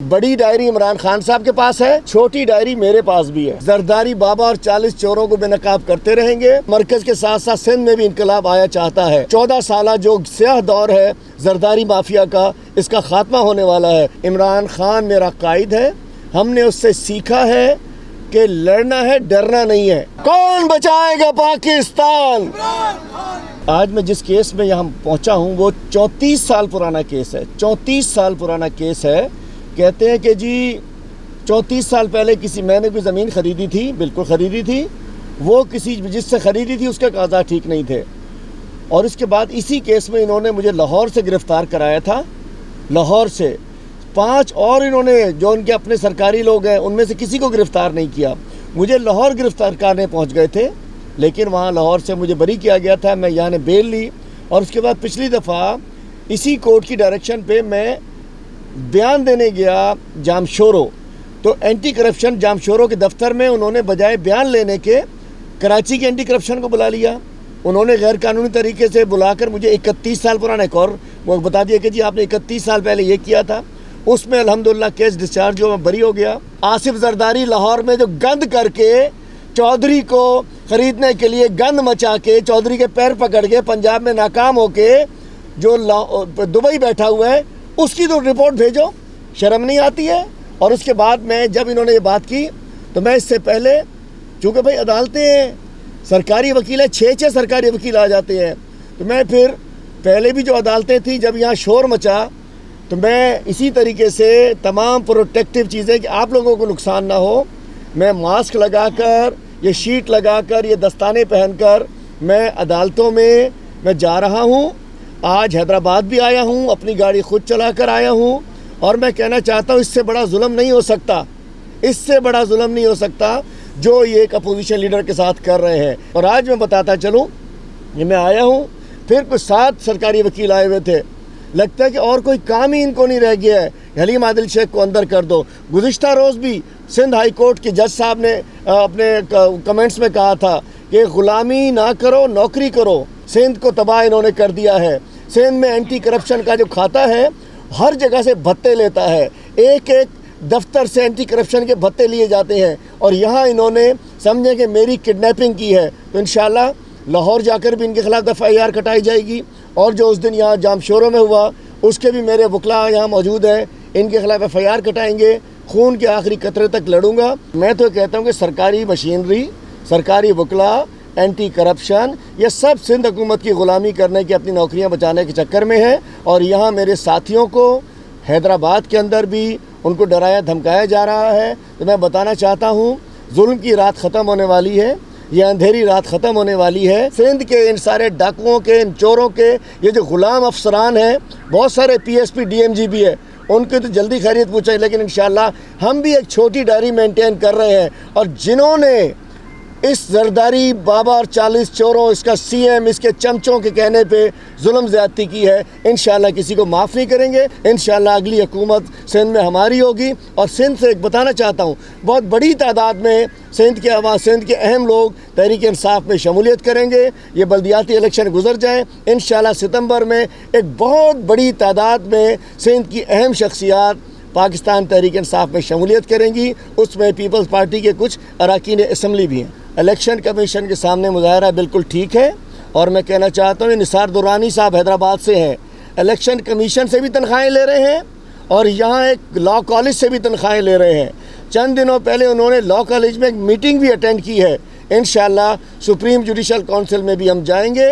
बड़ी डायरी इमरान खान साहब के पास है, छोटी डायरी मेरे पास भी है। जरदारी बाबा और 40 चोरों को बेनकाब करते रहेंगे। मरकज के साथ साथ सिंध में भी इनकलाब आया चाहता है। 14 साल जो स्याह दौर है जरदारी माफिया का, इसका खात्मा होने वाला है। इमरान खान मेरा कायद है, हमने उससे सीखा है कि लड़ना है, डरना नहीं है। कौन बचाएगा पाकिस्तान? आज मैं जिस केस में यहाँ पहुँचा हूँ वो 34 साल पुराना केस है। 34 साल पुराना केस है। कहते हैं कि जी 34 साल पहले मैंने कोई ज़मीन ख़रीदी थी, बिल्कुल ख़रीदी थी, वो किसी जिससे ख़रीदी थी उसके कागज़ात ठीक नहीं थे, और इसके बाद इसी केस में इन्होंने मुझे लाहौर से गिरफ़्तार कराया था। लाहौर से 5 और इन्होंने, जो उनके अपने सरकारी लोग हैं, उनमें से किसी को गिरफ़्तार नहीं किया। मुझे लाहौर गिरफ़्तार करने पहुँच गए थे, लेकिन वहाँ लाहौर से मुझे बरी किया गया था। मैं यहाँ ने बेल ली, और उसके बाद पिछली दफ़ा इसी कोर्ट की डायरेक्शन पे मैं बयान देने गया जामशोरो, तो एंटी करप्शन जामशोरो के दफ्तर में उन्होंने बजाय बयान लेने के कराची के एंटी करप्शन को बुला लिया। उन्होंने गैर कानूनी तरीके से बुलाकर मुझे 31 साल पुराना एक और वो बता दिया कि जी आपने 31 साल पहले ये किया था। उसमें अल्हम्दुलिल्लाह केस डिस्चार्ज हो, मैं बरी हो गया। आसिफ जरदारी लाहौर में जो गंद करके चौधरी को ख़रीदने के लिए गंद मचा के चौधरी के पैर पकड़ के पंजाब में नाकाम होके जो दुबई बैठा हुआ है, उसकी तो रिपोर्ट भेजो, शर्म नहीं आती है। और उसके बाद में जब इन्होंने ये बात की तो मैं इससे पहले, चूँकि भाई अदालतें हैं, सरकारी वकील है, 6 सरकारी वकील आ जाते हैं, तो मैं फिर पहले भी जो अदालतें थी जब यहाँ शोर मचा तो मैं इसी तरीके से तमाम प्रोटेक्टिव चीज़ें कि आप लोगों को नुकसान ना हो, मैं मास्क लगाकर, ये शीट लगाकर, ये दस्ताने पहनकर मैं अदालतों में मैं जा रहा हूँ। आज हैदराबाद भी आया हूँ, अपनी गाड़ी खुद चला कर आया हूँ, और मैं कहना चाहता हूँ इससे बड़ा जुल्म नहीं हो सकता, इससे बड़ा जुल्म नहीं हो सकता जो ये एक अपोजिशन लीडर के साथ कर रहे हैं। और आज मैं बताता चलूँ, ये मैं आया हूँ, फिर कुछ 7 सरकारी वकील आए हुए थे, लगता है कि और कोई काम ही इनको नहीं रह गया है, हलीम आदिल शेख को अंदर कर दो। गुज़िश्ता रोज़ भी सिंध हाई कोर्ट के जज साहब ने अपने कमेंट्स में कहा था कि ग़ुलामी ना करो, नौकरी करो। सिंध को तबाह इन्होंने कर दिया है। सिंध में एंटी करप्शन का जो खाता है, हर जगह से भत्ते लेता है, एक एक दफ्तर से एंटी करप्शन के भत्ते लिए जाते हैं, और यहाँ इन्होंने समझे कि मेरी किडनैपिंग की है, तो इंशाल्लाह लाहौर जाकर भी इनके खिलाफ FIR कटाई जाएगी। और जो उस दिन यहाँ जामशोरों में हुआ उसके भी मेरे वकला यहाँ मौजूद हैं, इनके खिलाफ FIR कटाएंगे, खून के आखिरी कतरे तक लड़ूंगा। मैं तो कहता हूँ कि सरकारी मशीनरी, सरकारी वकला, एंटी करप्शन, ये सब सिंध हुकूमत की ग़ुलामी करने की, अपनी नौकरियाँ बचाने के चक्कर में है। और यहाँ मेरे साथियों को हैदराबाद के अंदर भी उनको डराया धमकाया जा रहा है। तो मैं बताना चाहता हूँ, जुल्म की रात ख़त्म होने वाली है, ये अंधेरी रात ख़त्म होने वाली है। सिंध के इन सारे डाकुओं के, इन चोरों के, ये जो ग़ुलाम अफसरान हैं, बहुत सारे PSP DMG भी है, उनकी तो जल्दी खैरियत पूछें, लेकिन इंशाल्लाह हम भी एक छोटी डायरी मेंटेन कर रहे हैं। और जिन्होंने इस जरदारी बाबा और 40 चोरों, इसका CM, इसके चमचों के कहने पे जुल्म ज़्यादती की है, इंशाल्लाह किसी को माफ़ नहीं करेंगे। इंशाल्लाह अगली हुकूमत सिंध में हमारी होगी। और सिंध से एक बताना चाहता हूँ, बहुत बड़ी तादाद में सिंध के अहम लोग तहरीक इंसाफ में शमूलियत करेंगे। ये बल्दियाती इलेक्शन गुजर जाएँ, इंशाल्लाह सितंबर में एक बहुत बड़ी तादाद में सिंध की अहम शख्सियात पाकिस्तान तहरीक इंसाफ में शमूलियत करेंगी। उसमें पीपल्स पार्टी के कुछ अरकान असम्बली भी हैं। इलेक्शन कमीशन के सामने मुजाहरा बिल्कुल ठीक है, और मैं कहना चाहता हूँ निसार दुरानी साहब हैदराबाद से हैं, इलेक्शन कमीशन से भी तनख्वाहें ले रहे हैं, और यहाँ एक लॉ कॉलेज से भी तनख्वाहें ले रहे हैं। चंद दिनों पहले उन्होंने लॉ कॉलेज में एक मीटिंग भी अटेंड की है। इंशाल्लाह सुप्रीम जुडिशल काउंसिल में भी हम जाएंगे।